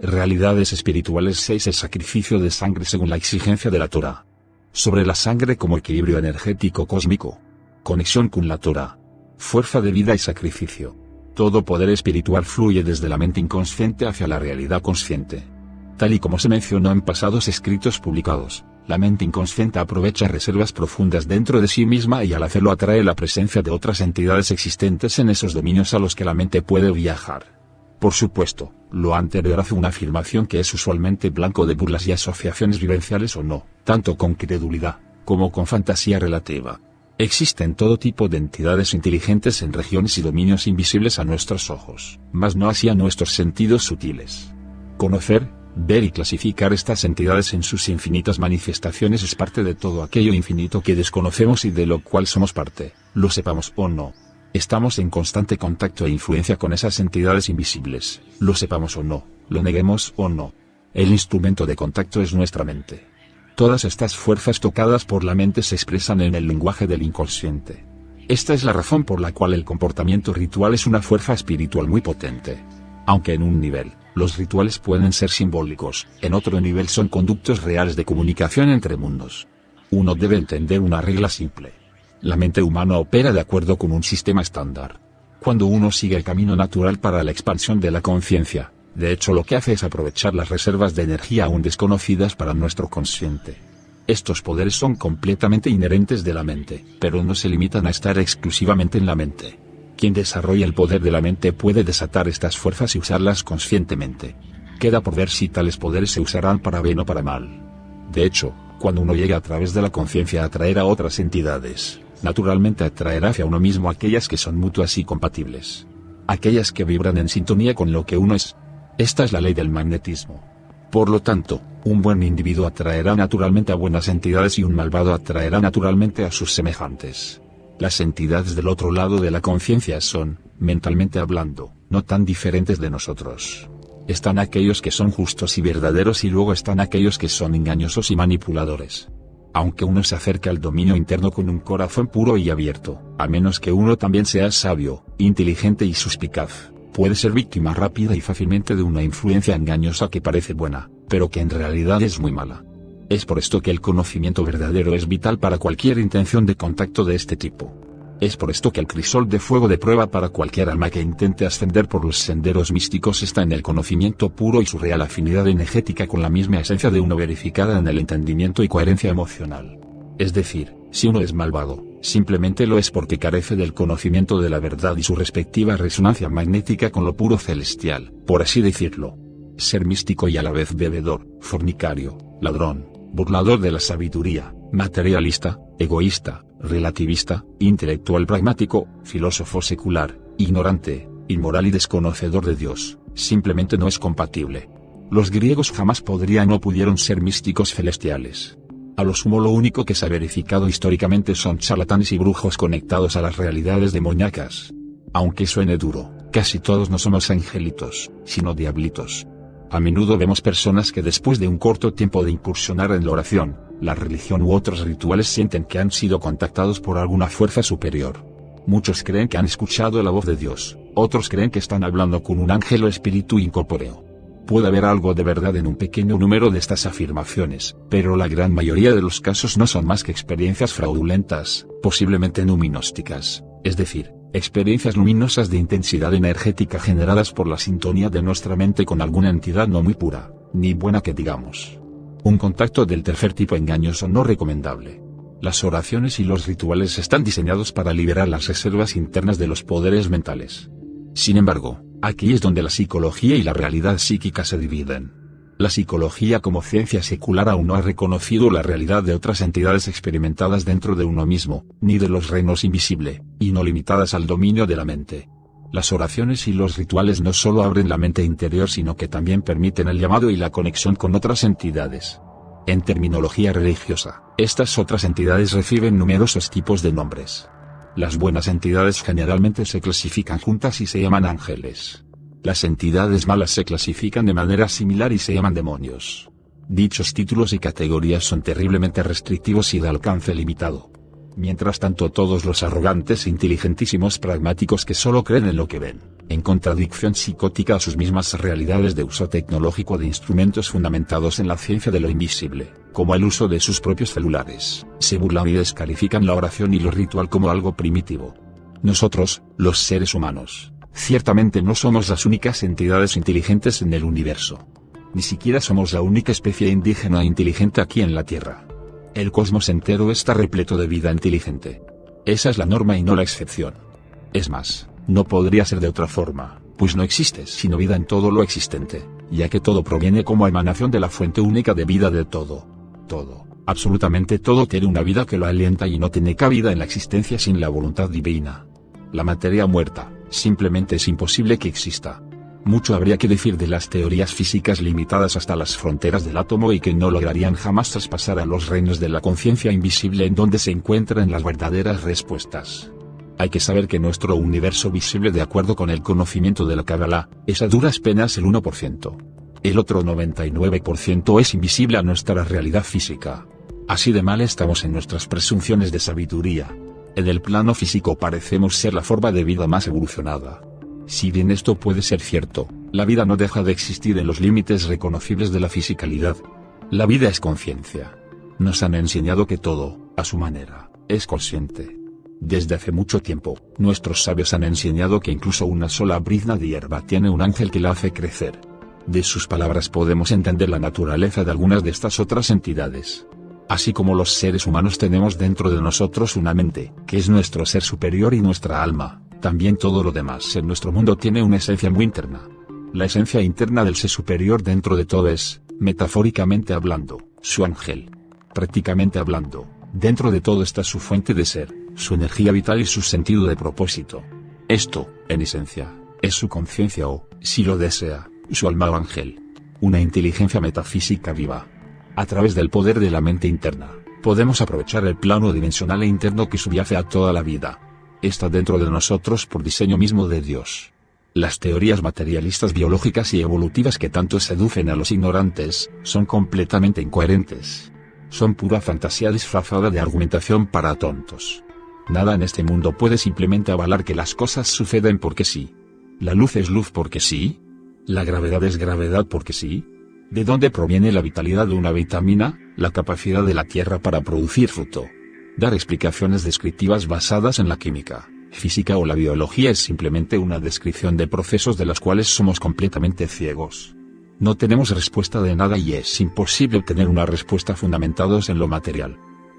Realidades espirituales 6. El sacrificio de sangre según la exigencia de la Torá. Sobre la sangre como equilibrio energético cósmico. Conexión con la Torá. Fuerza de vida y sacrificio. Todo poder espiritual fluye desde la mente inconsciente hacia la realidad consciente. Tal y como se mencionó en pasados escritos publicados, la mente inconsciente aprovecha reservas profundas dentro de sí misma y al hacerlo atrae la presencia de otras entidades existentes en esos dominios a los que la mente puede viajar. Por supuesto, lo anterior hace una afirmación que es usualmente blanco de burlas y asociaciones vivenciales o no, tanto con credulidad, como con fantasía relativa. Existen todo tipo de entidades inteligentes en regiones y dominios invisibles a nuestros ojos, mas no así a nuestros sentidos sutiles. Conocer, ver y clasificar estas entidades en sus infinitas manifestaciones es parte de todo aquello infinito que desconocemos y de lo cual somos parte, lo sepamos o no. Estamos en constante contacto e influencia con esas entidades invisibles, lo sepamos o no, lo neguemos o no. El instrumento de contacto es nuestra mente. Todas estas fuerzas tocadas por la mente se expresan en el lenguaje del inconsciente. Esta es la razón por la cual el comportamiento ritual es una fuerza espiritual muy potente. Aunque en un nivel, los rituales pueden ser simbólicos, en otro nivel son conductos reales de comunicación entre mundos. Uno debe entender una regla simple. La mente humana opera de acuerdo con un sistema estándar. Cuando uno sigue el camino natural para la expansión de la conciencia, de hecho lo que hace es aprovechar las reservas de energía aún desconocidas para nuestro consciente. Estos poderes son completamente inherentes de la mente, pero no se limitan a estar exclusivamente en la mente. Quien desarrolla el poder de la mente puede desatar estas fuerzas y usarlas conscientemente. Queda por ver si tales poderes se usarán para bien o para mal. De hecho, cuando uno llega a través de la conciencia a atraer a otras entidades, naturalmente atraerá hacia uno mismo aquellas que son mutuas y compatibles. Aquellas que vibran en sintonía con lo que uno es. Esta es la ley del magnetismo. Por lo tanto, un buen individuo atraerá naturalmente a buenas entidades y un malvado atraerá naturalmente a sus semejantes. Las entidades del otro lado de la conciencia son, mentalmente hablando, no tan diferentes de nosotros. Están aquellos que son justos y verdaderos y luego están aquellos que son engañosos y manipuladores. Aunque uno se acerque al dominio interno con un corazón puro y abierto, a menos que uno también sea sabio, inteligente y suspicaz, puede ser víctima rápida y fácilmente de una influencia engañosa que parece buena, pero que en realidad es muy mala. Es por esto que el conocimiento verdadero es vital para cualquier intención de contacto de este tipo. Es por esto que el crisol de fuego de prueba para cualquier alma que intente ascender por los senderos místicos está en el conocimiento puro y su real afinidad energética con la misma esencia de uno verificada en el entendimiento y coherencia emocional. Es decir, si uno es malvado, simplemente lo es porque carece del conocimiento de la verdad y su respectiva resonancia magnética con lo puro celestial, por así decirlo. Ser místico y a la vez bebedor, fornicario, ladrón, burlador de la sabiduría, materialista, egoísta, relativista, intelectual pragmático, filósofo secular, ignorante, inmoral y desconocedor de Dios, simplemente no es compatible. Los griegos jamás podrían o pudieron ser místicos celestiales. A lo sumo lo único que se ha verificado históricamente son charlatanes y brujos conectados a las realidades demoníacas. Aunque suene duro, casi todos no somos angelitos, sino diablitos. A menudo vemos personas que después de un corto tiempo de incursionar en la oración, la religión u otros rituales sienten que han sido contactados por alguna fuerza superior. Muchos creen que han escuchado la voz de Dios, otros creen que están hablando con un ángel o espíritu incorpóreo. Puede haber algo de verdad en un pequeño número de estas afirmaciones, pero la gran mayoría de los casos no son más que experiencias fraudulentas, posiblemente numinósticas, es decir, experiencias luminosas de intensidad energética generadas por la sintonía de nuestra mente con alguna entidad no muy pura, ni buena que digamos. Un contacto del tercer tipo engañoso no recomendable. Las oraciones y los rituales están diseñados para liberar las reservas internas de los poderes mentales. Sin embargo, aquí es donde la psicología y la realidad psíquica se dividen. La psicología como ciencia secular aún no ha reconocido la realidad de otras entidades experimentadas dentro de uno mismo, ni de los reinos invisibles, y no limitadas al dominio de la mente. Las oraciones y los rituales no solo abren la mente interior sino que también permiten el llamado y la conexión con otras entidades. En terminología religiosa, estas otras entidades reciben numerosos tipos de nombres. Las buenas entidades generalmente se clasifican juntas y se llaman ángeles. Las entidades malas se clasifican de manera similar y se llaman demonios. Dichos títulos y categorías son terriblemente restrictivos y de alcance limitado. Mientras tanto todos los arrogantes e inteligentísimos pragmáticos que solo creen en lo que ven, en contradicción psicótica a sus mismas realidades de uso tecnológico de instrumentos fundamentados en la ciencia de lo invisible, como el uso de sus propios celulares, se burlan y descalifican la oración y lo ritual como algo primitivo. Nosotros, los seres humanos, ciertamente no somos las únicas entidades inteligentes en el universo. Ni siquiera somos la única especie indígena inteligente aquí en la Tierra. El cosmos entero está repleto de vida inteligente. Esa es la norma y no la excepción. Es más, no podría ser de otra forma, pues no existe sino vida en todo lo existente, ya que todo proviene como emanación de la fuente única de vida de todo. Todo, absolutamente todo tiene una vida que lo alienta y no tiene cabida en la existencia sin la voluntad divina. La materia muerta, simplemente es imposible que exista. Mucho habría que decir de las teorías físicas limitadas hasta las fronteras del átomo y que no lograrían jamás traspasar a los reinos de la conciencia invisible en donde se encuentran las verdaderas respuestas. Hay que saber que nuestro universo visible, de acuerdo con el conocimiento de la Kabbalah, es a duras penas el 1%. El otro 99% es invisible a nuestra realidad física. Así de mal estamos en nuestras presunciones de sabiduría. En el plano físico parecemos ser la forma de vida más evolucionada. Si bien esto puede ser cierto, la vida no deja de existir en los límites reconocibles de la fisicalidad. La vida es conciencia. Nos han enseñado que todo, a su manera, es consciente. Desde hace mucho tiempo, nuestros sabios han enseñado que incluso una sola brizna de hierba tiene un ángel que la hace crecer. De sus palabras podemos entender la naturaleza de algunas de estas otras entidades. Así como los seres humanos tenemos dentro de nosotros una mente, que es nuestro ser superior y nuestra alma, también todo lo demás en nuestro mundo tiene una esencia muy interna. La esencia interna del ser superior dentro de todo es, metafóricamente hablando, su ángel. Prácticamente hablando, dentro de todo está su fuente de ser, su energía vital y su sentido de propósito. Esto, en esencia, es su conciencia o, si lo desea, su alma o ángel. Una inteligencia metafísica viva. A través del poder de la mente interna, podemos aprovechar el plano dimensional e interno que subyace a toda la vida. Está dentro de nosotros por diseño mismo de Dios. Las teorías materialistas biológicas y evolutivas que tanto seducen a los ignorantes, son completamente incoherentes. Son pura fantasía disfrazada de argumentación para tontos. Nada en este mundo puede simplemente avalar que las cosas suceden porque sí. La luz es luz porque sí. La gravedad es gravedad porque sí. ¿De dónde proviene la vitalidad de una vitamina, la capacidad de la tierra para producir fruto? Dar explicaciones descriptivas basadas en la química, física o la biología es simplemente una descripción de procesos de los cuales somos completamente ciegos. No tenemos respuesta de nada y es imposible obtener una respuesta fundamentados en lo material.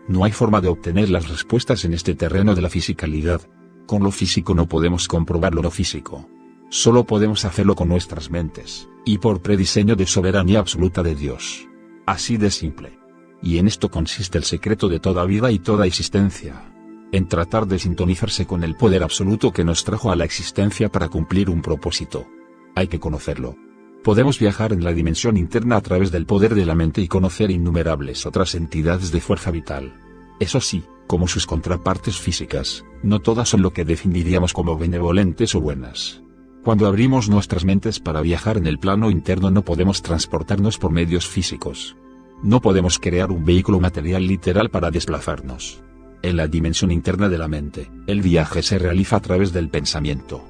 No hay forma de obtener las respuestas en este terreno de la fisicalidad. Con lo físico no podemos comprobar lo no físico. Solo podemos hacerlo con nuestras mentes, y por prediseño de soberanía absoluta de Dios. Así de simple. Y en esto consiste el secreto de toda vida y toda existencia. En tratar de sintonizarse con el poder absoluto que nos trajo a la existencia para cumplir un propósito. Hay que conocerlo. Podemos viajar en la dimensión interna a través del poder de la mente y conocer innumerables otras entidades de fuerza vital. Eso sí, como sus contrapartes físicas, no todas son lo que definiríamos como benevolentes o buenas. Cuando abrimos nuestras mentes para viajar en el plano interno no podemos transportarnos por medios físicos. No podemos crear un vehículo material literal para desplazarnos. En la dimensión interna de la mente, el viaje se realiza a través del pensamiento.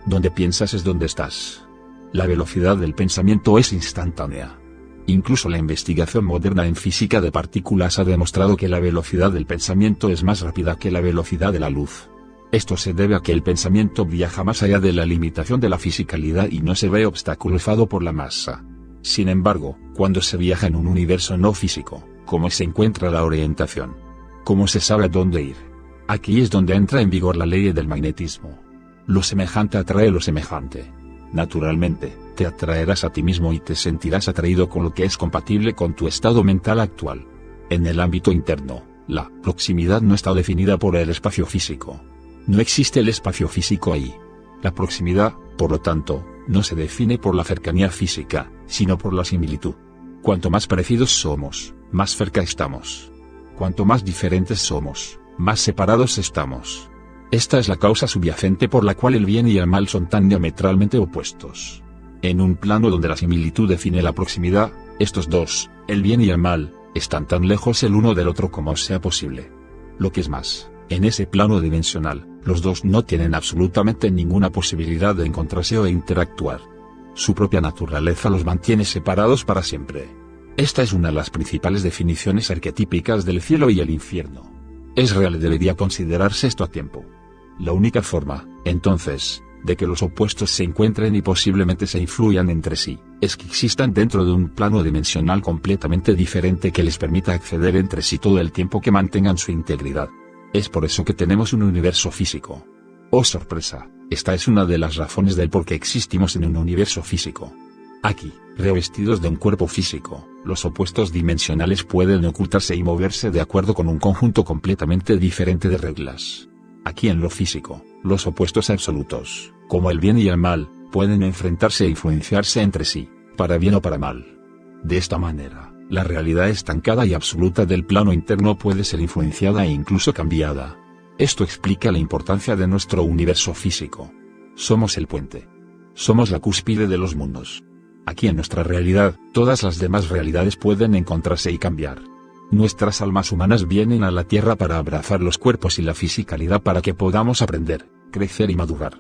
Donde piensas es donde estás. La velocidad del pensamiento es instantánea. Incluso la investigación moderna en física de partículas ha demostrado que la velocidad del pensamiento es más rápida que la velocidad de la luz. Esto se debe a que el pensamiento viaja más allá de la limitación de la fisicalidad y no se ve obstaculizado por la masa. Sin embargo, cuando se viaja en un universo no físico, ¿cómo se encuentra la orientación? ¿Cómo se sabe a dónde ir? Aquí es donde entra en vigor la ley del magnetismo. Lo semejante atrae lo semejante. Naturalmente, te atraerás a ti mismo y te sentirás atraído con lo que es compatible con tu estado mental actual. En el ámbito interno, la proximidad no está definida por el espacio físico. No existe el espacio físico ahí. La proximidad, por lo tanto, no se define por la cercanía física, sino por la similitud. Cuanto más parecidos somos, más cerca estamos. Cuanto más diferentes somos, más separados estamos. Esta es la causa subyacente por la cual el bien y el mal son tan diametralmente opuestos. En un plano donde la similitud define la proximidad, estos dos, el bien y el mal, están tan lejos el uno del otro como sea posible. Lo que es más, En ese plano dimensional, los dos no tienen absolutamente ninguna posibilidad de encontrarse o interactuar. Su propia naturaleza los mantiene separados para siempre. Esta es una de las principales definiciones arquetípicas del cielo y el infierno. Es real y debería considerarse esto a tiempo. La única forma, entonces, de que los opuestos se encuentren y posiblemente se influyan entre sí, es que existan dentro de un plano dimensional completamente diferente que les permita acceder entre sí todo el tiempo que mantengan su integridad. Es por eso que tenemos un universo físico. ¡Oh sorpresa! Esta es una de las razones del por qué existimos en un universo físico. Aquí, revestidos de un cuerpo físico, los opuestos dimensionales pueden ocultarse y moverse de acuerdo con un conjunto completamente diferente de reglas. Aquí en lo físico, los opuestos absolutos, como el bien y el mal, pueden enfrentarse e influenciarse entre sí, para bien o para mal. De esta manera, la realidad estancada y absoluta del plano interno puede ser influenciada e incluso cambiada. Esto explica la importancia de nuestro universo físico. Somos el puente. Somos la cúspide de los mundos. Aquí en nuestra realidad, todas las demás realidades pueden encontrarse y cambiar. Nuestras almas humanas vienen a la Tierra para abrazar los cuerpos y la fisicalidad para que podamos aprender, crecer y madurar.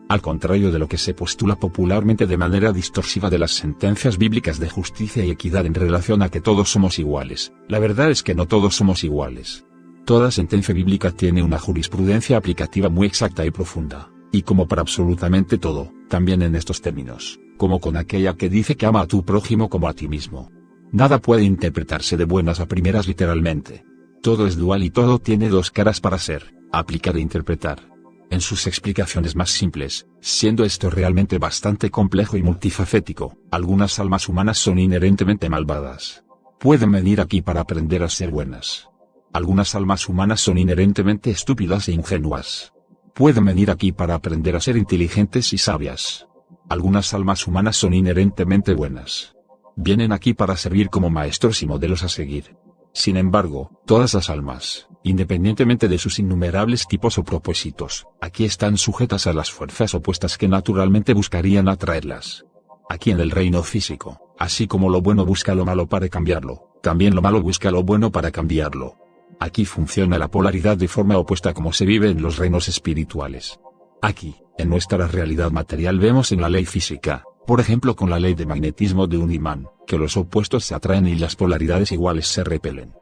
Al contrario de lo que se postula popularmente de manera distorsiva de las sentencias bíblicas de justicia y equidad en relación a que todos somos iguales, la verdad es que no todos somos iguales. Toda sentencia bíblica tiene una jurisprudencia aplicativa muy exacta y profunda, y como para absolutamente todo, también en estos términos, como con aquella que dice que ama a tu prójimo como a ti mismo. Nada puede interpretarse de buenas a primeras literalmente. Todo es dual y todo tiene dos caras para ser, aplicar e interpretar. En sus explicaciones más simples, siendo esto realmente bastante complejo y multifacético, algunas almas humanas son inherentemente malvadas. Pueden venir aquí para aprender a ser buenas. Algunas almas humanas son inherentemente estúpidas e ingenuas. Pueden venir aquí para aprender a ser inteligentes y sabias. Algunas almas humanas son inherentemente buenas. Vienen aquí para servir como maestros y modelos a seguir. Sin embargo, todas las almas, independientemente de sus innumerables tipos o propósitos, aquí están sujetas a las fuerzas opuestas que naturalmente buscarían atraerlas. Aquí en el reino físico, así como lo bueno busca lo malo para cambiarlo, también lo malo busca lo bueno para cambiarlo. Aquí funciona la polaridad de forma opuesta como se vive en los reinos espirituales. Aquí, en nuestra realidad material vemos en la ley física, por ejemplo con la ley de magnetismo de un imán, que los opuestos se atraen y las polaridades iguales se repelen.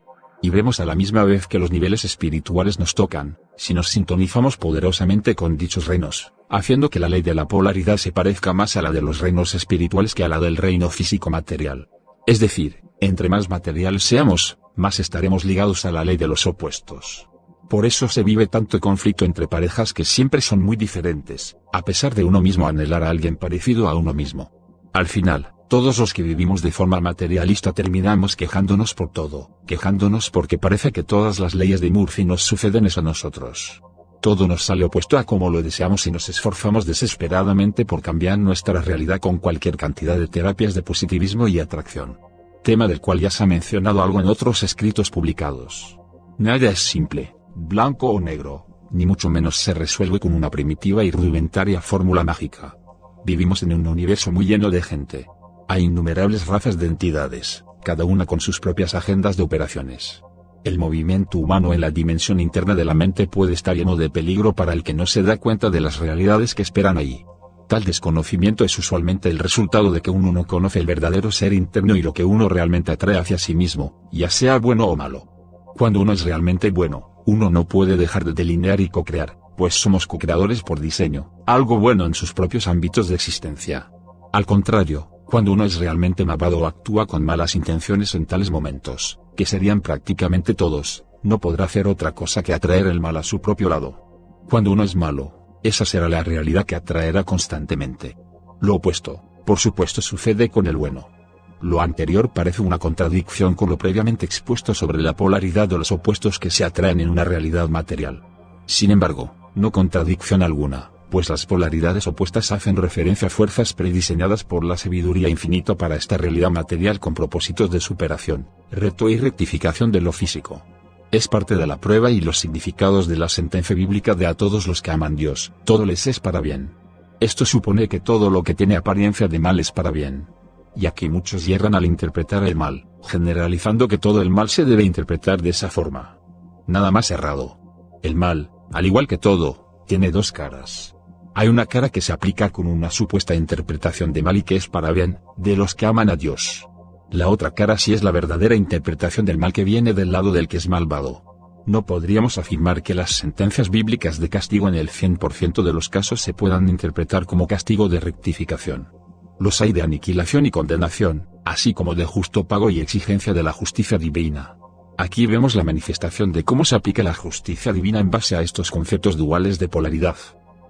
Y vemos a la misma vez que los niveles espirituales nos tocan, si nos sintonizamos poderosamente con dichos reinos, haciendo que la ley de la polaridad se parezca más a la de los reinos espirituales que a la del reino físico material. Es decir, entre más materiales seamos, más estaremos ligados a la ley de los opuestos. Por eso se vive tanto conflicto entre parejas que siempre son muy diferentes, a pesar de uno mismo anhelar a alguien parecido a uno mismo. Al final, todos los que vivimos de forma materialista terminamos quejándonos por todo, quejándonos porque parece que todas las leyes de Murphy nos suceden a nosotros. Todo nos sale opuesto a como lo deseamos y nos esforzamos desesperadamente por cambiar nuestra realidad con cualquier cantidad de terapias de positivismo y atracción. Tema del cual ya se ha mencionado algo en otros escritos publicados. Nada es simple, blanco o negro, ni mucho menos se resuelve con una primitiva y rudimentaria fórmula mágica. Vivimos en un universo muy lleno de gente. Hay innumerables razas de entidades, cada una con sus propias agendas de operaciones. El movimiento humano en la dimensión interna de la mente puede estar lleno de peligro para el que no se da cuenta de las realidades que esperan ahí. Tal desconocimiento es usualmente el resultado de que uno no conoce el verdadero ser interno y lo que uno realmente atrae hacia sí mismo, ya sea bueno o malo. Cuando uno es realmente bueno, uno no puede dejar de delinear y co-crear, pues somos co-creadores por diseño, algo bueno en sus propios ámbitos de existencia. Al contrario, cuando uno es realmente malvado o actúa con malas intenciones en tales momentos, que serían prácticamente todos, no podrá hacer otra cosa que atraer el mal a su propio lado. Cuando uno es malo, esa será la realidad que atraerá constantemente. Lo opuesto, por supuesto, sucede con el bueno. Lo anterior parece una contradicción con lo previamente expuesto sobre la polaridad de los opuestos que se atraen en una realidad material. Sin embargo, no contradicción alguna, pues las polaridades opuestas hacen referencia a fuerzas prediseñadas por la sabiduría infinita para esta realidad material con propósitos de superación, reto y rectificación de lo físico. Es parte de la prueba y los significados de la sentencia bíblica de a todos los que aman Dios, todo les es para bien. Esto supone que todo lo que tiene apariencia de mal es para bien. Y aquí muchos hierran al interpretar el mal, generalizando que todo el mal se debe interpretar de esa forma. Nada más errado. El mal, al igual que todo, tiene dos caras. Hay una cara que se aplica con una supuesta interpretación de mal y que es para bien, de los que aman a Dios. La otra cara sí es la verdadera interpretación del mal que viene del lado del que es malvado. No podríamos afirmar que las sentencias bíblicas de castigo en el 100% de los casos se puedan interpretar como castigo de rectificación. Los hay de aniquilación y condenación, así como de justo pago y exigencia de la justicia divina. Aquí vemos la manifestación de cómo se aplica la justicia divina en base a estos conceptos duales de polaridad.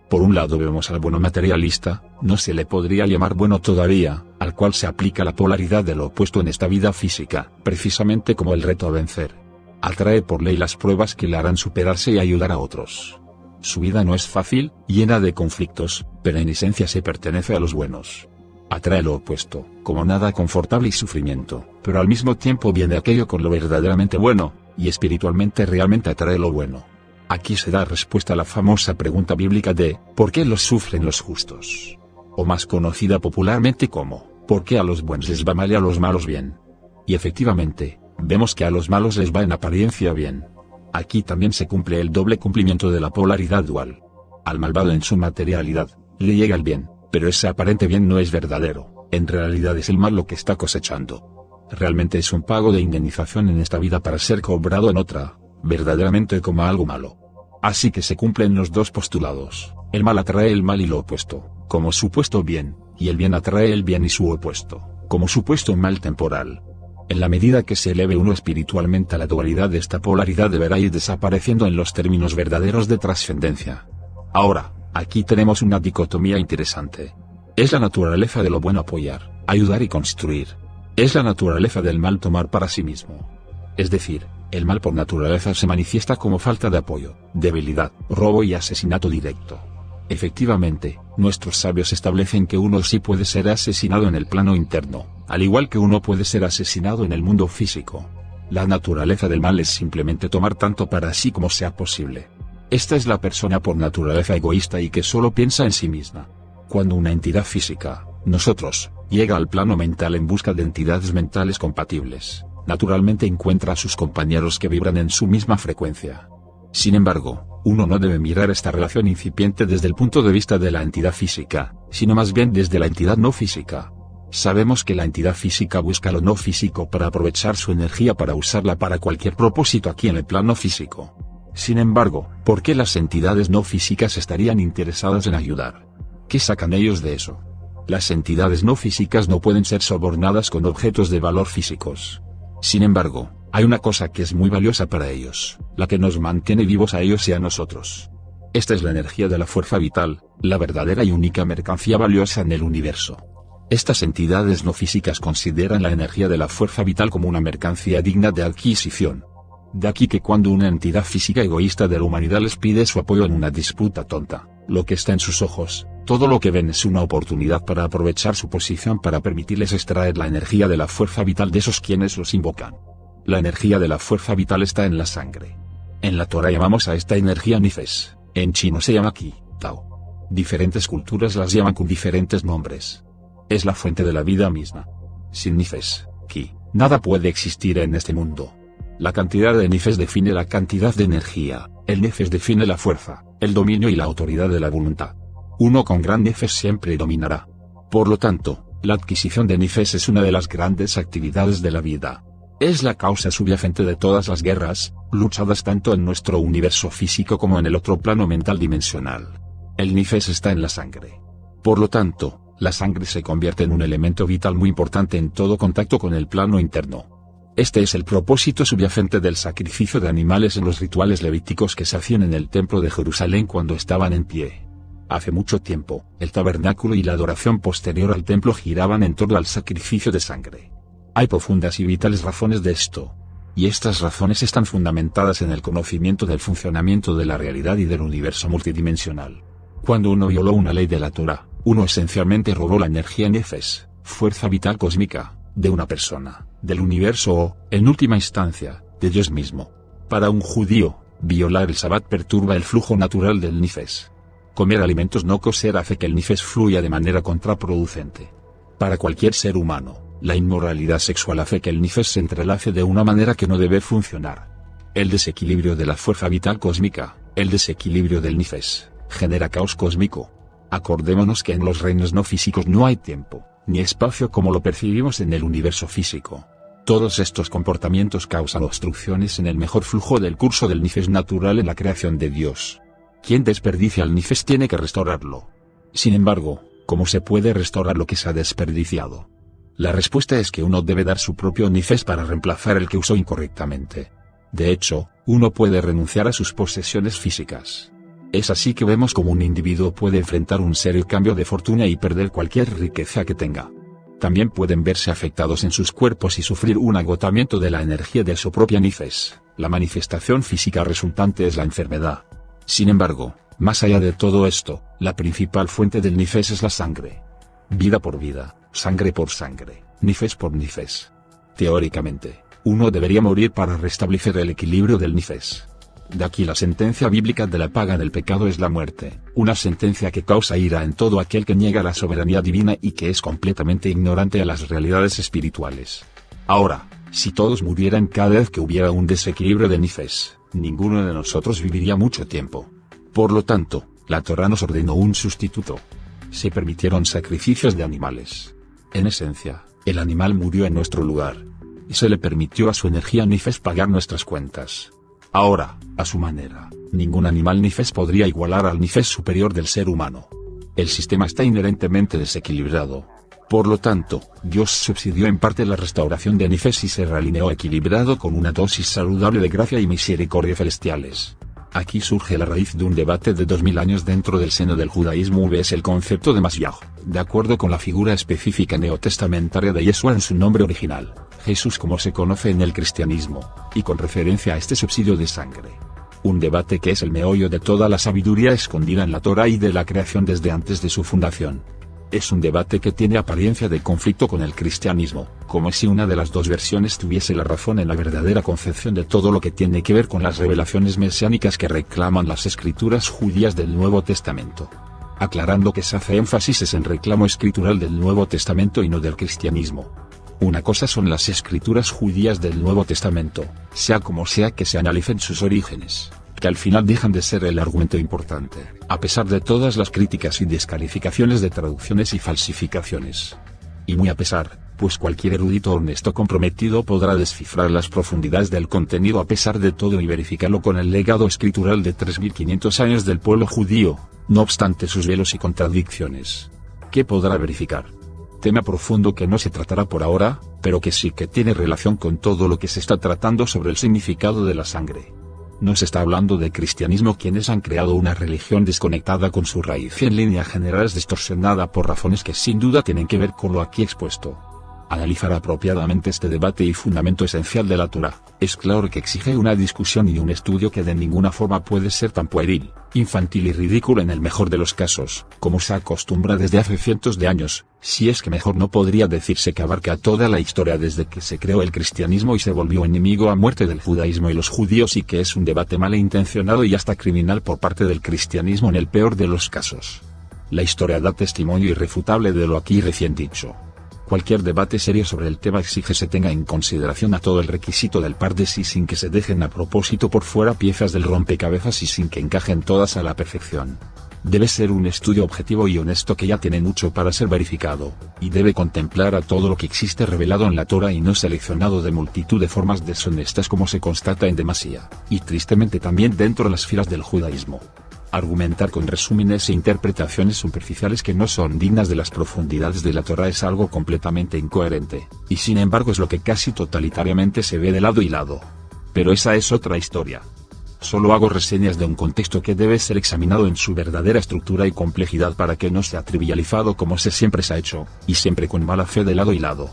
Por un lado vemos al bueno materialista, no se le podría llamar bueno todavía, al cual se aplica la polaridad de lo opuesto en esta vida física, precisamente como el reto a vencer. Atrae por ley las pruebas que le harán superarse y ayudar a otros. Su vida no es fácil, llena de conflictos, pero en esencia se pertenece a los buenos. Atrae lo opuesto, como nada confortable y sufrimiento, pero al mismo tiempo viene aquello con lo verdaderamente bueno, y espiritualmente realmente atrae lo bueno. Aquí se da respuesta a la famosa pregunta bíblica de ¿por qué los sufren los justos? O más conocida popularmente como ¿por qué a los buenos les va mal y a los malos bien? Y efectivamente, vemos que a los malos les va en apariencia bien. Aquí también se cumple el doble cumplimiento de la polaridad dual. Al malvado en su materialidad, le llega el bien, pero ese aparente bien no es verdadero, en realidad es el mal lo que está cosechando. Realmente es un pago de indemnización en esta vida para ser cobrado en otra, verdaderamente como algo malo. Así que se cumplen los dos postulados, el mal atrae el mal y lo opuesto, como supuesto bien, y el bien atrae el bien y su opuesto, como supuesto mal temporal. En la medida que se eleve uno espiritualmente a la dualidad de esta polaridad deberá ir desapareciendo en los términos verdaderos de trascendencia. Ahora, aquí tenemos una dicotomía interesante. Es la naturaleza de lo bueno apoyar, ayudar y construir. Es la naturaleza del mal tomar para sí mismo. Es decir, el mal por naturaleza se manifiesta como falta de apoyo, debilidad, robo y asesinato directo. Efectivamente, nuestros sabios establecen que uno sí puede ser asesinado en el plano interno, al igual que uno puede ser asesinado en el mundo físico. La naturaleza del mal es simplemente tomar tanto para sí como sea posible. Esta es la persona por naturaleza egoísta y que solo piensa en sí misma. Cuando una entidad física, nosotros, llega al plano mental en busca de entidades mentales compatibles, naturalmente encuentra a sus compañeros que vibran en su misma frecuencia. Sin embargo, uno no debe mirar esta relación incipiente desde el punto de vista de la entidad física, sino más bien desde la entidad no física. Sabemos que la entidad física busca lo no físico para aprovechar su energía para usarla para cualquier propósito aquí en el plano físico. Sin embargo, ¿por qué las entidades no físicas estarían interesadas en ayudar? ¿Qué sacan ellos de eso? Las entidades no físicas no pueden ser sobornadas con objetos de valor físicos. Sin embargo, hay una cosa que es muy valiosa para ellos, la que nos mantiene vivos a ellos y a nosotros. Esta es la energía de la fuerza vital, la verdadera y única mercancía valiosa en el universo. Estas entidades no físicas consideran la energía de la fuerza vital como una mercancía digna de adquisición. De aquí que cuando una entidad física egoísta de la humanidad les pide su apoyo en una disputa tonta, lo que está en sus ojos, todo lo que ven es una oportunidad para aprovechar su posición para permitirles extraer la energía de la fuerza vital de esos quienes los invocan. La energía de la fuerza vital está en la sangre. En la Torah llamamos a esta energía Nefesh, en chino se llama Ki, Tao. Diferentes culturas las llaman con diferentes nombres. Es la fuente de la vida misma. Sin Nefesh, Ki, nada puede existir en este mundo. La cantidad de Nefesh define la cantidad de energía, el Nefesh define la fuerza, el dominio y la autoridad de la voluntad. Uno con gran Nefesh siempre dominará. Por lo tanto, la adquisición de Nefesh es una de las grandes actividades de la vida. Es la causa subyacente de todas las guerras, luchadas tanto en nuestro universo físico como en el otro plano mental dimensional. El Nefesh está en la sangre. Por lo tanto, la sangre se convierte en un elemento vital muy importante en todo contacto con el plano interno. Este es el propósito subyacente del sacrificio de animales en los rituales levíticos que se hacían en el templo de Jerusalén cuando estaban en pie. Hace mucho tiempo, el tabernáculo y la adoración posterior al templo giraban en torno al sacrificio de sangre. Hay profundas y vitales razones de esto. Y estas razones están fundamentadas en el conocimiento del funcionamiento de la realidad y del universo multidimensional. Cuando uno violó una ley de la Torah, uno esencialmente robó la energía Nefesh, fuerza vital cósmica, de una persona, del universo o, en última instancia, de Dios mismo. Para un judío, violar el Sabbat perturba el flujo natural del Nefesh. Comer alimentos no kosher hace que el Nefesh fluya de manera contraproducente. Para cualquier ser humano, la inmoralidad sexual hace que el Nefesh se entrelace de una manera que no debe funcionar. El desequilibrio de la fuerza vital cósmica, El desequilibrio del Nifes genera caos cósmico. Acordémonos que en los reinos no físicos no hay tiempo, ni espacio como lo percibimos en el universo físico. Todos estos comportamientos causan obstrucciones en el mejor flujo del curso del Nifes natural en la creación de Dios. Quien desperdicia el Nifes tiene que restaurarlo. Sin embargo, ¿cómo se puede restaurar lo que se ha desperdiciado? La respuesta es que uno debe dar su propio Nifes para reemplazar el que usó incorrectamente. De hecho, uno puede renunciar a sus posesiones físicas. Es así que vemos cómo un individuo puede enfrentar un serio cambio de fortuna y perder cualquier riqueza que tenga. También pueden verse afectados en sus cuerpos y sufrir un agotamiento de la energía de su propia Nifes. La manifestación física resultante es la enfermedad. Sin embargo, más allá de todo esto, la principal fuente del Nifes es la sangre. Vida por vida, sangre por sangre, Nifes por Nifes. Teóricamente, uno debería morir para restablecer el equilibrio del Nifes. De aquí la sentencia bíblica de la paga del pecado es la muerte, una sentencia que causa ira en todo aquel que niega la soberanía divina y que es completamente ignorante a las realidades espirituales. Ahora, si todos murieran cada vez que hubiera un desequilibrio de Nifes, ninguno de nosotros viviría mucho tiempo. Por lo tanto, la Torá nos ordenó un sustituto. Se permitieron sacrificios de animales. En esencia, el animal murió en nuestro lugar. Y se le permitió a su energía Nifes pagar nuestras cuentas. Ahora, a su manera, ningún animal Nifes podría igualar al Nifes superior del ser humano. El sistema está inherentemente desequilibrado. Por lo tanto, Dios subsidió en parte la restauración de Nifes y se realineó equilibrado con una dosis saludable de gracia y misericordia celestiales. Aquí surge la raíz de un debate de 2000 años dentro del seno del judaísmo es el concepto de Mashiach, de acuerdo con la figura específica neotestamentaria de Yeshua en su nombre original, Jesús como se conoce en el cristianismo, y con referencia a este subsidio de sangre. Un debate que es el meollo de toda la sabiduría escondida en la Torá y de la creación desde antes de su fundación. Es un debate que tiene apariencia de conflicto con el cristianismo, como si una de las dos versiones tuviese la razón en la verdadera concepción de todo lo que tiene que ver con las revelaciones mesiánicas que reclaman las escrituras judías del Nuevo Testamento. Aclarando que se hace énfasis es en reclamo escritural del Nuevo Testamento y no del cristianismo. Una cosa son las escrituras judías del Nuevo Testamento, sea como sea que se analicen sus orígenes, que al final dejan de ser el argumento importante, a pesar de todas las críticas y descalificaciones de traducciones y falsificaciones. Y muy a pesar, pues cualquier erudito honesto comprometido podrá descifrar las profundidades del contenido a pesar de todo y verificarlo con el legado escritural de 3500 años del pueblo judío, no obstante sus velos y contradicciones. ¿Qué podrá verificar? Tema profundo que no se tratará por ahora, pero que sí que tiene relación con todo lo que se está tratando sobre el significado de la sangre. No se está hablando de cristianismo quienes han creado una religión desconectada con su raíz y en línea general es distorsionada por razones que sin duda tienen que ver con lo aquí expuesto. Analizar apropiadamente este debate y fundamento esencial de la Torá, es claro que exige una discusión y un estudio que de ninguna forma puede ser tan pueril, infantil y ridículo en el mejor de los casos, como se acostumbra desde hace cientos de años, si es que mejor no podría decirse que abarca toda la historia desde que se creó el cristianismo y se volvió enemigo a muerte del judaísmo y los judíos y que es un debate malintencionado y hasta criminal por parte del cristianismo en el peor de los casos. La historia da testimonio irrefutable de lo aquí recién dicho. Cualquier debate serio sobre el tema exige se tenga en consideración a todo el requisito del par de sí sin que se dejen a propósito por fuera piezas del rompecabezas y sin que encajen todas a la perfección. Debe ser un estudio objetivo y honesto que ya tiene mucho para ser verificado, y debe contemplar a todo lo que existe revelado en la Torá y no seleccionado de multitud de formas deshonestas como se constata en demasía, y tristemente también dentro de las filas del judaísmo. Argumentar con resúmenes e interpretaciones superficiales que no son dignas de las profundidades de la Torá es algo completamente incoherente, y sin embargo es lo que casi totalitariamente se ve de lado y lado. Pero esa es otra historia. Solo hago reseñas de un contexto que debe ser examinado en su verdadera estructura y complejidad para que no sea trivializado como siempre se ha hecho, y siempre con mala fe de lado y lado.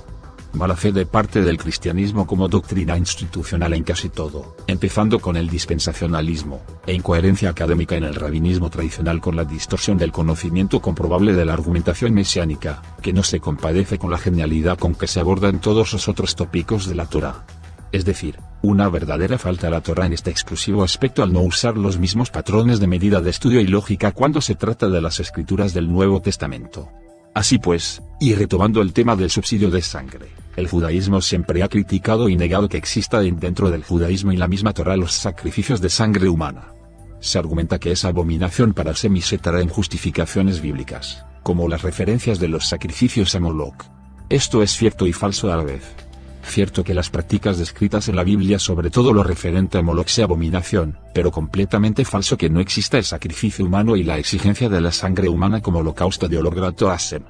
Mala fe de parte del cristianismo como doctrina institucional en casi todo, empezando con el dispensacionalismo, e incoherencia académica en el rabinismo tradicional con la distorsión del conocimiento comprobable de la argumentación mesiánica, que no se compadece con la genialidad con que se abordan todos los otros tópicos de la Torá. Es decir, una verdadera falta a la Torá en este exclusivo aspecto al no usar los mismos patrones de medida de estudio y lógica cuando se trata de las escrituras del Nuevo Testamento. Así pues, y retomando el tema del subsidio de sangre, el judaísmo siempre ha criticado y negado que exista dentro del judaísmo y la misma Torá los sacrificios de sangre humana. Se argumenta que es abominación para el semisetara en justificaciones bíblicas, como las referencias de los sacrificios a Moloch. Esto es cierto y falso a la vez. Cierto que las prácticas descritas en la Biblia, sobre todo lo referente a Moloch, sea abominación, pero completamente falso que no exista el sacrificio humano y la exigencia de la sangre humana como holocausto de olor grato a Hashem.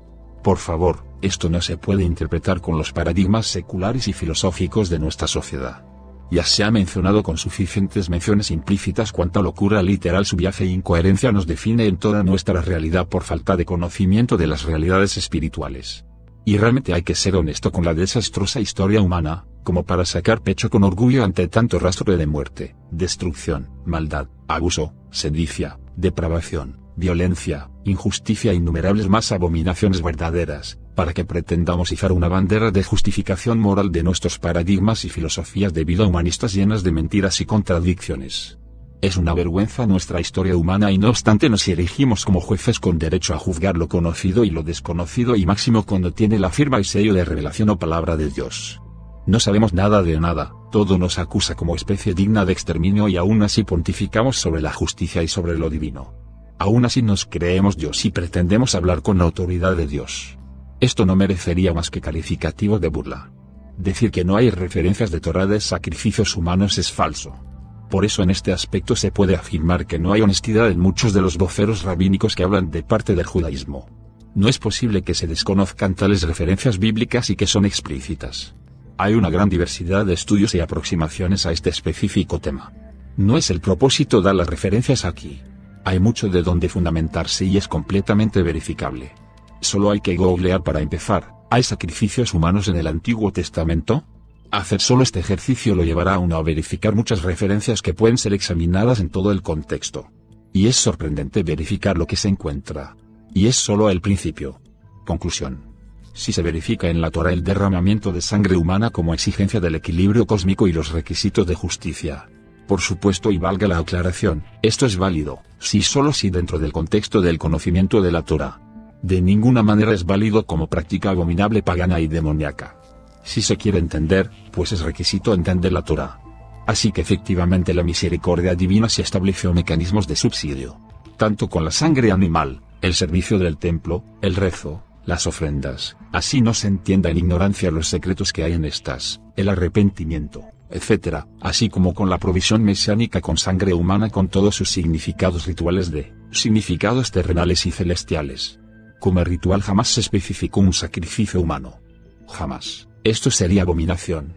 Por favor, esto no se puede interpretar con los paradigmas seculares y filosóficos de nuestra sociedad. Ya se ha mencionado con suficientes menciones implícitas cuánta locura literal, subyacente e incoherencia nos define en toda nuestra realidad por falta de conocimiento de las realidades espirituales. Y realmente hay que ser honesto con la desastrosa historia humana, como para sacar pecho con orgullo ante tanto rastro de muerte, destrucción, maldad, abuso, sedicia, depravación, violencia, injusticia e innumerables más abominaciones verdaderas, para que pretendamos izar una bandera de justificación moral de nuestros paradigmas y filosofías de vida humanistas llenas de mentiras y contradicciones. Es una vergüenza nuestra historia humana y no obstante nos erigimos como jueces con derecho a juzgar lo conocido y lo desconocido, y máximo cuando tiene la firma y sello de revelación o palabra de Dios. No sabemos nada de nada, todo nos acusa como especie digna de exterminio y aún así pontificamos sobre la justicia y sobre lo divino. Aún así nos creemos Dios y pretendemos hablar con la autoridad de Dios. Esto no merecería más que calificativo de burla. Decir que no hay referencias de Torá de sacrificios humanos es falso. Por eso en este aspecto se puede afirmar que no hay honestidad en muchos de los voceros rabínicos que hablan de parte del judaísmo. No es posible que se desconozcan tales referencias bíblicas y que son explícitas. Hay una gran diversidad de estudios y aproximaciones a este específico tema. No es el propósito dar las referencias aquí. Hay mucho de donde fundamentarse y es completamente verificable. Solo hay que googlear para empezar. ¿Hay sacrificios humanos en el Antiguo Testamento? Hacer solo este ejercicio lo llevará a uno a verificar muchas referencias que pueden ser examinadas en todo el contexto. Y es sorprendente verificar lo que se encuentra. Y es solo el principio. Conclusión. Si se verifica en la Torá el derramamiento de sangre humana como exigencia del equilibrio cósmico y los requisitos de justicia. Por supuesto, y valga la aclaración, esto es válido, solo si dentro del contexto del conocimiento de la Torá. De ninguna manera es válido como práctica abominable, pagana y demoníaca. Si se quiere entender, pues es requisito entender la Torá. Así que efectivamente la misericordia divina se estableció mecanismos de subsidio. Tanto con la sangre animal, el servicio del templo, el rezo, las ofrendas, así no se entienda en ignorancia los secretos que hay en estas, el arrepentimiento, etc., así como con la provisión mesiánica con sangre humana con todos sus significados rituales significados terrenales y celestiales. Como ritual jamás se especificó un sacrificio humano. Jamás. Esto sería abominación.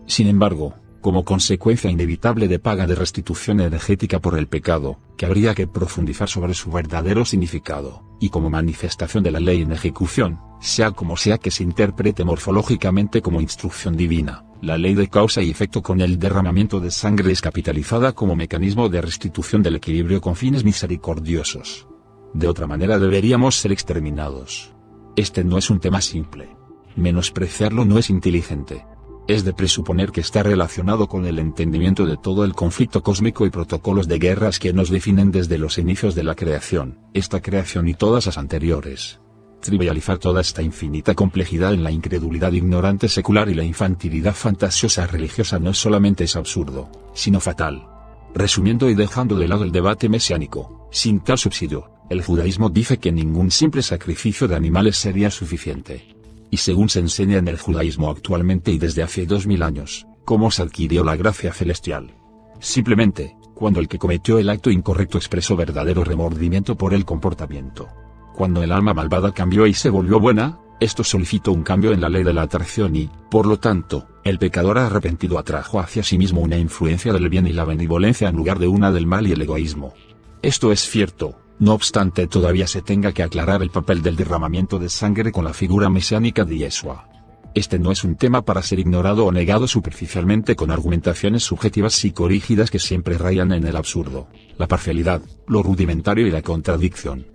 Sin embargo, como consecuencia inevitable de paga de restitución energética por el pecado, que habría que profundizar sobre su verdadero significado, y como manifestación de la ley en ejecución, sea como sea que se interprete morfológicamente como instrucción divina, la ley de causa y efecto con el derramamiento de sangre es capitalizada como mecanismo de restitución del equilibrio con fines misericordiosos. De otra manera deberíamos ser exterminados. Este no es un tema simple. Menospreciarlo no es inteligente. Es de presuponer que está relacionado con el entendimiento de todo el conflicto cósmico y protocolos de guerras que nos definen desde los inicios de la creación, esta creación y todas las anteriores. Trivializar toda esta infinita complejidad en la incredulidad ignorante secular y la infantilidad fantasiosa religiosa no solamente es absurdo, sino fatal. Resumiendo y dejando de lado el debate mesiánico, sin tal subsidio, el judaísmo dice que ningún simple sacrificio de animales sería suficiente. Y según se enseña en el judaísmo actualmente y desde hace 2000 años, ¿cómo se adquirió la gracia celestial? Simplemente, cuando el que cometió el acto incorrecto expresó verdadero remordimiento por el comportamiento. Cuando el alma malvada cambió y se volvió buena, esto solicitó un cambio en la ley de la atracción y, por lo tanto, el pecador arrepentido atrajo hacia sí mismo una influencia del bien y la benevolencia en lugar de una del mal y el egoísmo. Esto es cierto. No obstante, todavía se tenga que aclarar el papel del derramamiento de sangre con la figura mesiánica de Yeshua. Este no es un tema para ser ignorado o negado superficialmente con argumentaciones subjetivas psicorrígidas que siempre rayan en el absurdo, la parcialidad, lo rudimentario y la contradicción.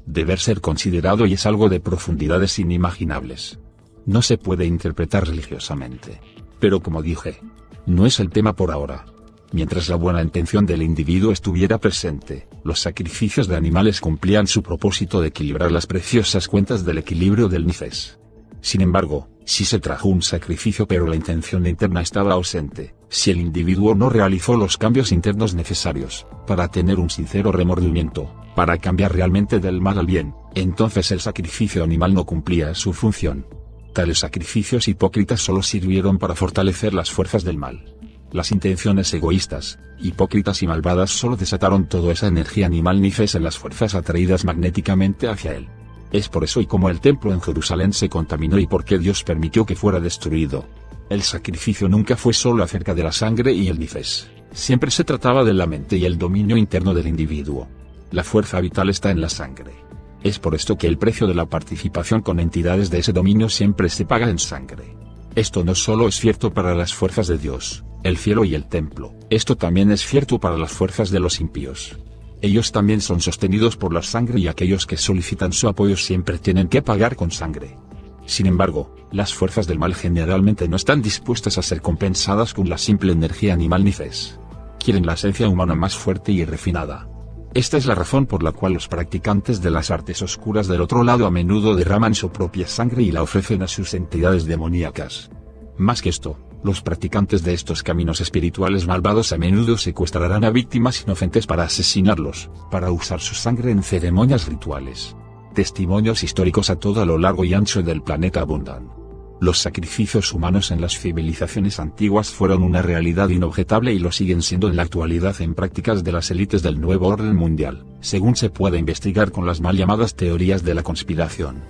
Debe ser considerado y es algo de profundidades inimaginables. No se puede interpretar religiosamente. Pero como dije, no es el tema por ahora. Mientras la buena intención del individuo estuviera presente, los sacrificios de animales cumplían su propósito de equilibrar las preciosas cuentas del equilibrio del Nifes. Sin embargo, si se trajo un sacrificio pero la intención interna estaba ausente, Si el individuo no realizó los cambios internos necesarios, para tener un sincero remordimiento, para cambiar realmente del mal al bien, entonces el sacrificio animal no cumplía su función. Tales sacrificios hipócritas solo sirvieron para fortalecer las fuerzas del mal. Las intenciones egoístas, hipócritas y malvadas solo desataron toda esa energía animal nifes en las fuerzas atraídas magnéticamente hacia él. Es por eso y como el templo en Jerusalén se contaminó y porque Dios permitió que fuera destruido. El sacrificio nunca fue solo acerca de la sangre y el nifes, siempre se trataba de la mente y el dominio interno del individuo. La fuerza vital está en la sangre. Es por esto que el precio de la participación con entidades de ese dominio siempre se paga en sangre. Esto no solo es cierto para las fuerzas de Dios, el cielo y el templo, esto también es cierto para las fuerzas de los impíos. Ellos también son sostenidos por la sangre y aquellos que solicitan su apoyo siempre tienen que pagar con sangre. Sin embargo, las fuerzas del mal generalmente no están dispuestas a ser compensadas con la simple energía animal nifes. Quieren la esencia humana más fuerte y refinada. Esta es la razón por la cual los practicantes de las artes oscuras del otro lado a menudo derraman su propia sangre y la ofrecen a sus entidades demoníacas. Más que esto, los practicantes de estos caminos espirituales malvados a menudo secuestrarán a víctimas inocentes para asesinarlos, para usar su sangre en ceremonias rituales. Testimonios históricos a todo lo largo y ancho del planeta abundan. Los sacrificios humanos en las civilizaciones antiguas fueron una realidad inobjetable y lo siguen siendo en la actualidad en prácticas de las élites del nuevo orden mundial, según se puede investigar con las mal llamadas teorías de la conspiración.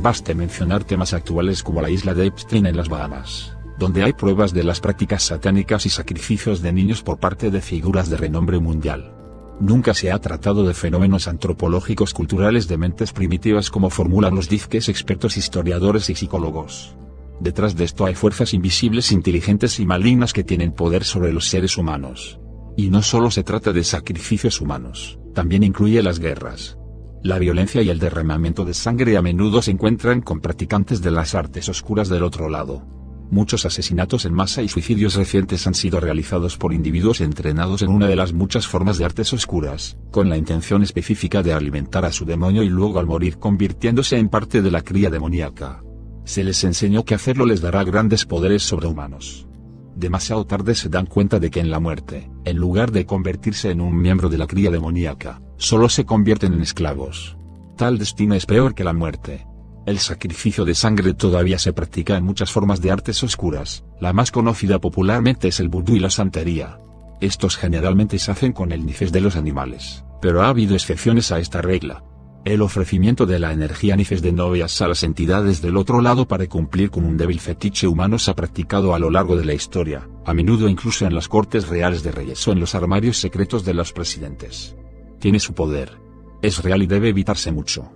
Baste mencionar temas actuales como la isla de Epstein en las Bahamas, donde hay pruebas de las prácticas satánicas y sacrificios de niños por parte de figuras de renombre mundial. Nunca se ha tratado de fenómenos antropológicos culturales de mentes primitivas como formulan los disques expertos historiadores y psicólogos. Detrás de esto hay fuerzas invisibles, inteligentes y malignas que tienen poder sobre los seres humanos. Y no solo se trata de sacrificios humanos, también incluye las guerras. La violencia y el derramamiento de sangre a menudo se encuentran con practicantes de las artes oscuras del otro lado. Muchos asesinatos en masa y suicidios recientes han sido realizados por individuos entrenados en una de las muchas formas de artes oscuras, con la intención específica de alimentar a su demonio y luego al morir convirtiéndose en parte de la cría demoníaca. Se les enseñó que hacerlo les dará grandes poderes sobrehumanos. Demasiado tarde se dan cuenta de que en la muerte, en lugar de convertirse en un miembro de la cría demoníaca, solo se convierten en esclavos. Tal destino es peor que la muerte. El sacrificio de sangre todavía se practica en muchas formas de artes oscuras, la más conocida popularmente es el vudú y la santería. Estos generalmente se hacen con el nifes de los animales, pero ha habido excepciones a esta regla. El ofrecimiento de la energía nifes de novias a las entidades del otro lado para cumplir con un débil fetiche humano se ha practicado a lo largo de la historia, a menudo incluso en las cortes reales de reyes o en los armarios secretos de los presidentes. Tiene su poder. Es real y debe evitarse mucho.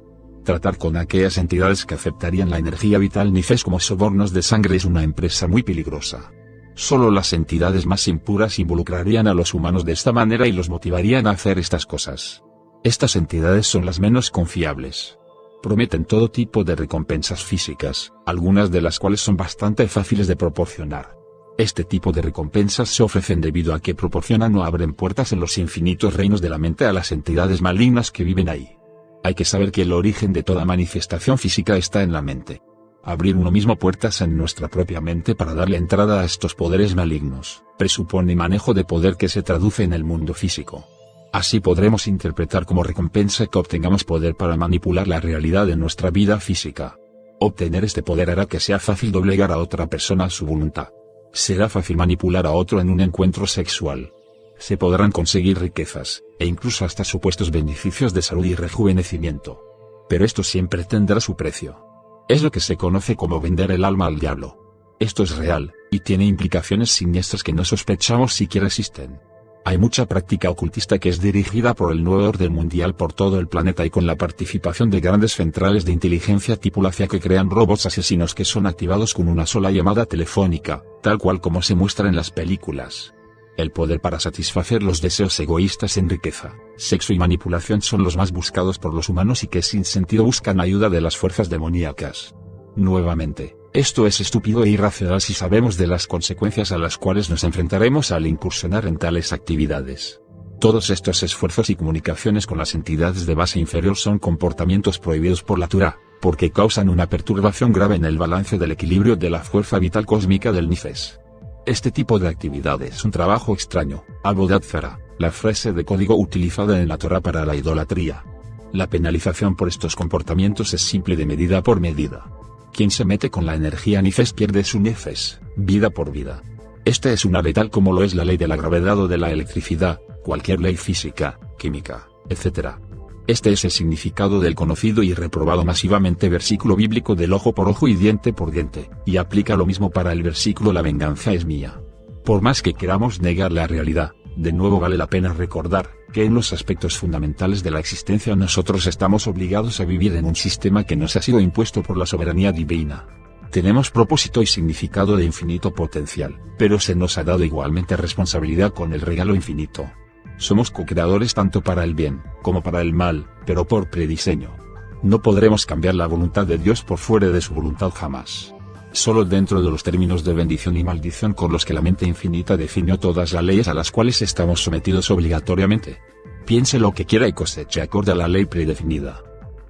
Tratar con aquellas entidades que aceptarían la energía vital nifes como sobornos de sangre es una empresa muy peligrosa. Solo las entidades más impuras involucrarían a los humanos de esta manera y los motivarían a hacer estas cosas. Estas entidades son las menos confiables. Prometen todo tipo de recompensas físicas, algunas de las cuales son bastante fáciles de proporcionar. Este tipo de recompensas se ofrecen debido a que proporcionan o abren puertas en los infinitos reinos de la mente a las entidades malignas que viven ahí. Hay que saber que el origen de toda manifestación física está en la mente. Abrir uno mismo puertas en nuestra propia mente para darle entrada a estos poderes malignos, presupone manejo de poder que se traduce en el mundo físico. Así podremos interpretar como recompensa que obtengamos poder para manipular la realidad de nuestra vida física. Obtener este poder hará que sea fácil doblegar a otra persona a su voluntad. Será fácil manipular a otro en un encuentro sexual. Se podrán conseguir riquezas, e incluso hasta supuestos beneficios de salud y rejuvenecimiento. Pero esto siempre tendrá su precio. Es lo que se conoce como vender el alma al diablo. Esto es real, y tiene implicaciones siniestras que no sospechamos siquiera existen. Hay mucha práctica ocultista que es dirigida por el nuevo orden mundial por todo el planeta y con la participación de grandes centrales de inteligencia tipo la CIA que crean robots asesinos que son activados con una sola llamada telefónica, tal cual como se muestra en las películas. El poder para satisfacer los deseos egoístas en riqueza, sexo y manipulación son los más buscados por los humanos y que sin sentido buscan ayuda de las fuerzas demoníacas. Nuevamente, esto es estúpido e irracional si sabemos de las consecuencias a las cuales nos enfrentaremos al incursionar en tales actividades. Todos estos esfuerzos y comunicaciones con las entidades de base inferior son comportamientos prohibidos por la Torá, porque causan una perturbación grave en el balance del equilibrio de la fuerza vital cósmica del Nifes. Este tipo de actividad es un trabajo extraño, Avodat Zara, la frase de código utilizada en la Torá para la idolatría. La penalización por estos comportamientos es simple de medida por medida. Quien se mete con la energía nefes pierde su nefes, vida por vida. Esta es una ley tal como lo es la ley de la gravedad o de la electricidad, cualquier ley física, química, etc. Este es el significado del conocido y reprobado masivamente versículo bíblico del ojo por ojo y diente por diente, y aplica lo mismo para el versículo la venganza es mía. Por más que queramos negar la realidad, de nuevo vale la pena recordar, que en los aspectos fundamentales de la existencia nosotros estamos obligados a vivir en un sistema que nos ha sido impuesto por la soberanía divina. Tenemos propósito y significado de infinito potencial, pero se nos ha dado igualmente responsabilidad con el regalo infinito. Somos co-creadores tanto para el bien, como para el mal, pero por prediseño. No podremos cambiar la voluntad de Dios por fuera de su voluntad jamás. Solo dentro de los términos de bendición y maldición con los que la mente infinita definió todas las leyes a las cuales estamos sometidos obligatoriamente. Piense lo que quiera y coseche acorde a la ley predefinida.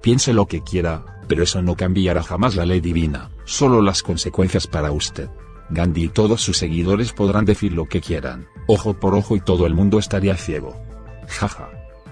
Piense lo que quiera, pero eso no cambiará jamás la ley divina, solo las consecuencias para usted. Gandhi y todos sus seguidores podrán decir lo que quieran, ojo por ojo y todo el mundo estaría ciego. Jaja.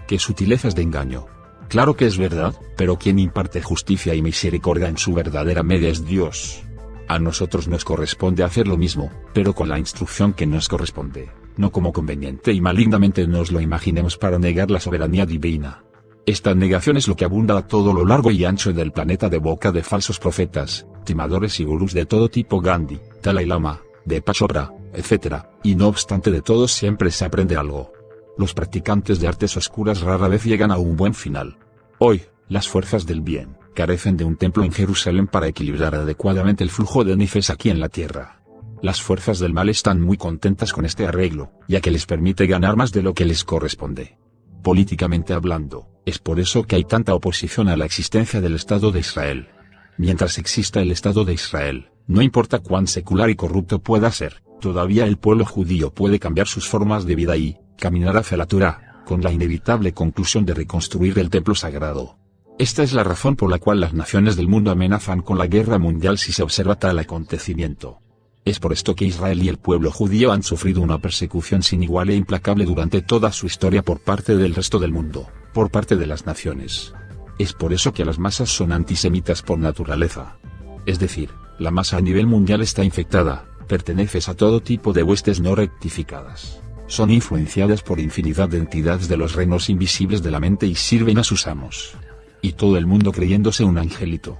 Qué sutilezas de engaño. Claro que es verdad, pero quien imparte justicia y misericordia en su verdadera medida es Dios. A nosotros nos corresponde hacer lo mismo, pero con la instrucción que nos corresponde, no como conveniente y malignamente nos lo imaginemos para negar la soberanía divina. Esta negación es lo que abunda a todo lo largo y ancho del planeta de boca de falsos profetas, timadores y gurús de todo tipo Gandhi, Dalai Lama, Deepak Chopra, etc., y no obstante de todos siempre se aprende algo. Los practicantes de artes oscuras rara vez llegan a un buen final. Hoy, las fuerzas del bien carecen de un templo en Jerusalén para equilibrar adecuadamente el flujo de nefes aquí en la tierra. Las fuerzas del mal están muy contentas con este arreglo, ya que les permite ganar más de lo que les corresponde. Políticamente hablando, es por eso que hay tanta oposición a la existencia del Estado de Israel. Mientras exista el Estado de Israel, no importa cuán secular y corrupto pueda ser, todavía el pueblo judío puede cambiar sus formas de vida y caminar hacia la Torá, con la inevitable conclusión de reconstruir el templo sagrado. Esta es la razón por la cual las naciones del mundo amenazan con la guerra mundial si se observa tal acontecimiento. Es por esto que Israel y el pueblo judío han sufrido una persecución sin igual e implacable durante toda su historia por parte del resto del mundo, por parte de las naciones. Es por eso que las masas son antisemitas por naturaleza. Es decir, la masa a nivel mundial está infectada, perteneces a todo tipo de huestes no rectificadas. Son influenciadas por infinidad de entidades de los reinos invisibles de la mente y sirven a sus amos. Y todo el mundo creyéndose un angelito.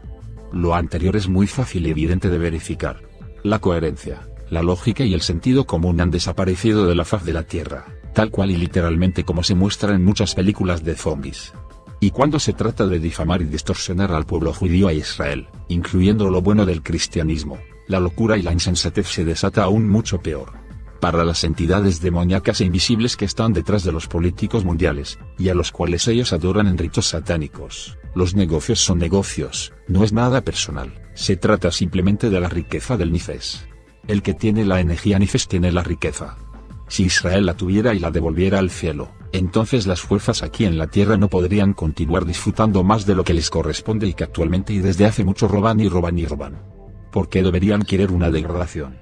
Lo anterior es muy fácil y evidente de verificar. La coherencia, la lógica y el sentido común han desaparecido de la faz de la tierra, tal cual y literalmente como se muestra en muchas películas de zombies. Y cuando se trata de difamar y distorsionar al pueblo judío a Israel, incluyendo lo bueno del cristianismo, la locura y la insensatez se desata aún mucho peor. Para las entidades demoníacas e invisibles que están detrás de los políticos mundiales, y a los cuales ellos adoran en ritos satánicos, los negocios son negocios, no es nada personal, se trata simplemente de la riqueza del nefes. El que tiene la energía nefes tiene la riqueza. Si Israel la tuviera y la devolviera al cielo, entonces las fuerzas aquí en la tierra no podrían continuar disfrutando más de lo que les corresponde y que actualmente y desde hace mucho roban y roban y roban. ¿Por qué deberían querer una degradación?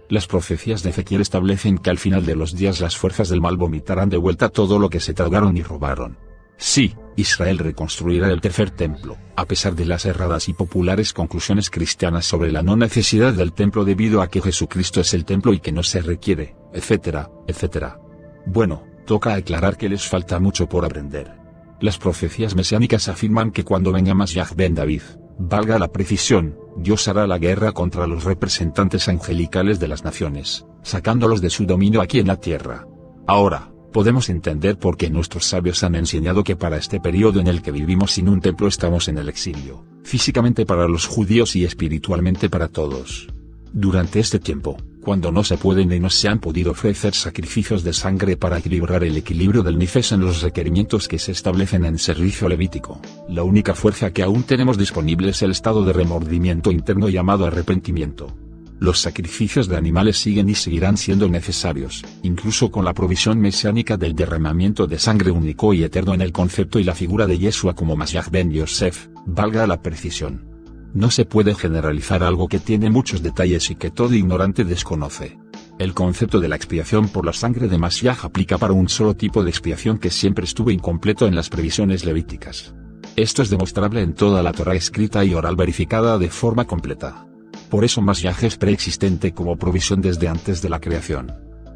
Las profecías de Ezequiel establecen que al final de los días las fuerzas del mal vomitarán de vuelta todo lo que se tragaron y robaron. Sí, Israel reconstruirá el tercer templo, a pesar de las erradas y populares conclusiones cristianas sobre la no necesidad del templo debido a que Jesucristo es el templo y que no se requiere, etcétera, etcétera. Bueno, toca aclarar que les falta mucho por aprender. Las profecías mesiánicas afirman que cuando venga Mashiach ben David, valga la precisión, Dios hará la guerra contra los representantes angelicales de las naciones, sacándolos de su dominio aquí en la tierra. Ahora, podemos entender por qué nuestros sabios han enseñado que para este periodo en el que vivimos sin un templo estamos en el exilio, físicamente para los judíos y espiritualmente para todos. Durante este tiempo, cuando no se pueden y no se han podido ofrecer sacrificios de sangre para equilibrar el equilibrio del nefes en los requerimientos que se establecen en servicio levítico, la única fuerza que aún tenemos disponible es el estado de remordimiento interno llamado arrepentimiento. Los sacrificios de animales siguen y seguirán siendo necesarios, incluso con la provisión mesiánica del derramamiento de sangre único y eterno en el concepto y la figura de Yeshua como Mashiach ben Yosef, valga la precisión. No se puede generalizar algo que tiene muchos detalles y que todo ignorante desconoce. El concepto de la expiación por la sangre de Mashiach aplica para un solo tipo de expiación que siempre estuvo incompleto en las previsiones levíticas. Esto es demostrable en toda la Torá escrita y oral verificada de forma completa. Por eso Mashiach es preexistente como provisión desde antes de la creación.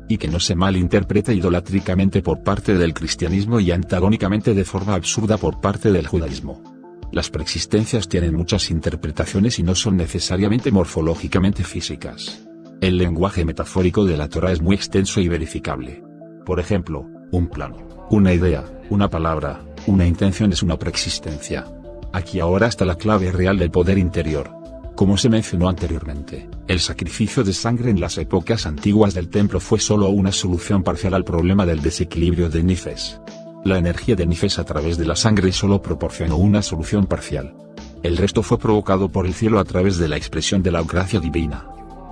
Y que no se malinterprete idolátricamente por parte del cristianismo y antagónicamente de forma absurda por parte del judaísmo. Las preexistencias tienen muchas interpretaciones y no son necesariamente morfológicamente físicas. El lenguaje metafórico de la Torá es muy extenso y verificable. Por ejemplo, un plano, una idea, una palabra, una intención es una preexistencia. Aquí ahora está la clave real del poder interior. Como se mencionó anteriormente, el sacrificio de sangre en las épocas antiguas del templo fue solo una solución parcial al problema del desequilibrio de Nifes. La energía de Nifes a través de la sangre solo proporcionó una solución parcial. El resto fue provocado por el cielo a través de la expresión de la gracia divina.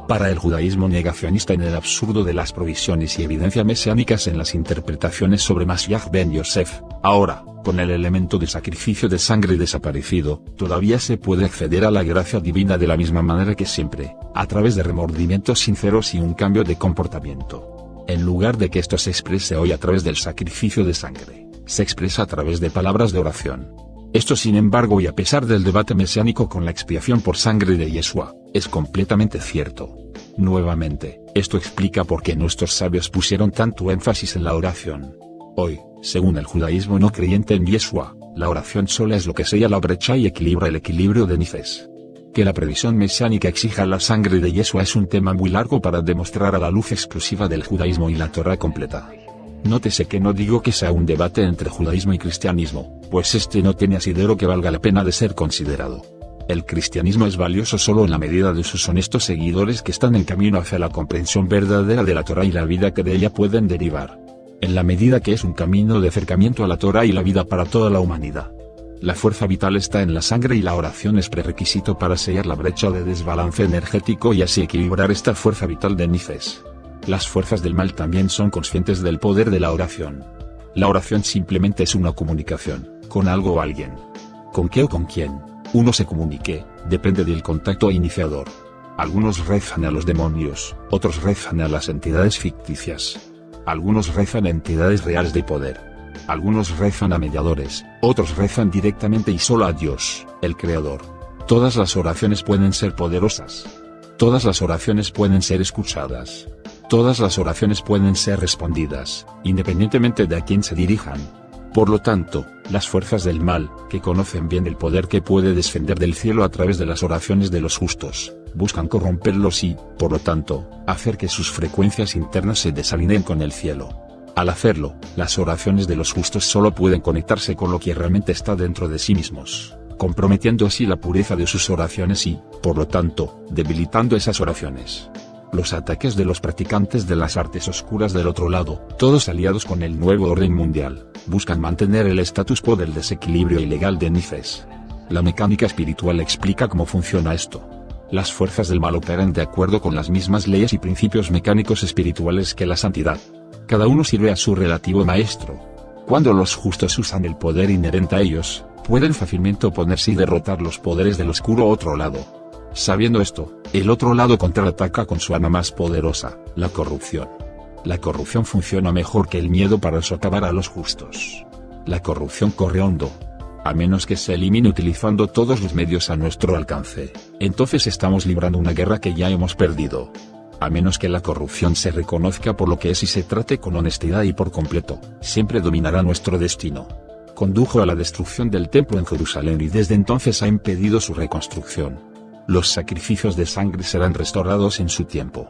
Para el judaísmo negacionista en el absurdo de las provisiones y evidencia mesiánicas en las interpretaciones sobre Mashiach ben Yosef, ahora, con el elemento de sacrificio de sangre desaparecido, todavía se puede acceder a la gracia divina de la misma manera que siempre, a través de remordimientos sinceros y un cambio de comportamiento. En lugar de que esto se exprese hoy a través del sacrificio de sangre, se expresa a través de palabras de oración. Esto sin embargo y a pesar del debate mesiánico con la expiación por sangre de Yeshua, es completamente cierto. Nuevamente, esto explica por qué nuestros sabios pusieron tanto énfasis en la oración. Hoy, según el judaísmo no creyente en Yeshua, la oración sola es lo que sella la brecha y equilibra el equilibrio de Nifes. Que la previsión mesiánica exija la sangre de Yeshua es un tema muy largo para demostrar a la luz exclusiva del judaísmo y la Torá completa. Nótese que no digo que sea un debate entre judaísmo y cristianismo, pues este no tiene asidero que valga la pena de ser considerado. El cristianismo es valioso solo en la medida de sus honestos seguidores que están en camino hacia la comprensión verdadera de la Torá y la vida que de ella pueden derivar. En la medida que es un camino de acercamiento a la Torá y la vida para toda la humanidad. La fuerza vital está en la sangre y la oración es prerequisito para sellar la brecha de desbalance energético y así equilibrar esta fuerza vital de Nifes. Las fuerzas del mal también son conscientes del poder de la oración. La oración simplemente es una comunicación, con algo o alguien. ¿Con qué o con quién uno se comunique? Depende del contacto iniciador. Algunos rezan a los demonios, otros rezan a las entidades ficticias. Algunos rezan a entidades reales de poder. Algunos rezan a mediadores, otros rezan directamente y solo a Dios, el Creador. Todas las oraciones pueden ser poderosas. Todas las oraciones pueden ser escuchadas. Todas las oraciones pueden ser respondidas, independientemente de a quién se dirijan. Por lo tanto, las fuerzas del mal, que conocen bien el poder que puede descender del cielo a través de las oraciones de los justos, buscan corromperlos y, por lo tanto, hacer que sus frecuencias internas se desalineen con el cielo. Al hacerlo, las oraciones de los justos solo pueden conectarse con lo que realmente está dentro de sí mismos, comprometiendo así la pureza de sus oraciones y, por lo tanto, debilitando esas oraciones. Los ataques de los practicantes de las artes oscuras del otro lado, todos aliados con el nuevo orden mundial, buscan mantener el status quo del desequilibrio ilegal de Nifes. La mecánica espiritual explica cómo funciona esto. Las fuerzas del mal operan de acuerdo con las mismas leyes y principios mecánicos espirituales que la santidad. Cada uno sirve a su relativo maestro. Cuando los justos usan el poder inherente a ellos, pueden fácilmente oponerse y derrotar los poderes del oscuro otro lado. Sabiendo esto, el otro lado contraataca con su arma más poderosa, la corrupción. La corrupción funciona mejor que el miedo para socavar a los justos. La corrupción corre hondo. A menos que se elimine utilizando todos los medios a nuestro alcance, entonces estamos librando una guerra que ya hemos perdido. A menos que la corrupción se reconozca por lo que es y se trate con honestidad y por completo, siempre dominará nuestro destino. Condujo a la destrucción del templo en Jerusalén y desde entonces ha impedido su reconstrucción. Los sacrificios de sangre serán restaurados en su tiempo,